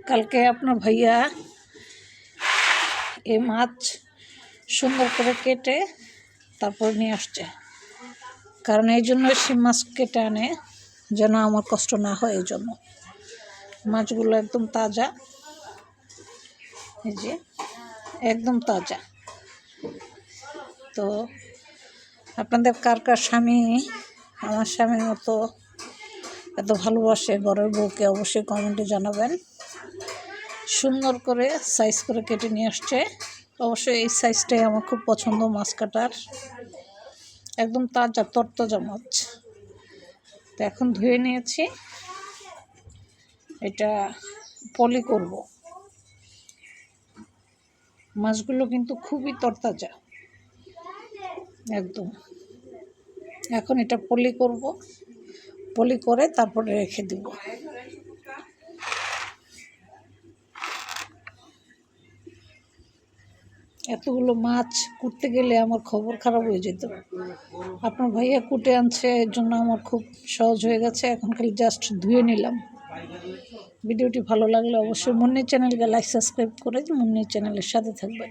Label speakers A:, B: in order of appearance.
A: কালকে আপনার ভাইয়া এই মাছ সুন্দর করে কেটে তারপর নিয়ে আসছে, কারণ এই জন্য শিম মাছ কেটে আনে যেন আমার কষ্ট না হয়। এই জন্য মাছগুলো একদম তাজা, এই যে একদম তাজা। তো আপনাদের কার কার স্বামী আমার স্বামীর মতো এত ভালোবাসে ঘরের বউকে অবশ্যই কমেন্টে জানাবেন। সুন্দর করে সাইজ করে কেটে নিয়ে আসছে। অবশ্যই এই সাইজটাই আমার খুব পছন্দ মাছ কাটার, একদম তাজা তরতাজা মাছ। তো এখন ধুয়ে নিয়েছি, এটা পলি করব। মাছগুলো কিন্তু খুবই তরতাজা একদম। এখন এটা পলি করব, পলি করে তারপরে রেখে দিব। এতগুলো মাছ কুটতে গেলে আমার খবর খারাপ হয়ে যেত। আপনার ভাইয়া কুটে আনছে, এর জন্য আমার খুব সহজ হয়ে গেছে। এখন খালি জাস্ট ধুয়ে নিলাম। ভিডিওটি ভালো লাগলে অবশ্যই মুন্নি চ্যানেলকে লাইক সাবস্ক্রাইব করে মুন্নি চ্যানেলের সাথে থাকবেন।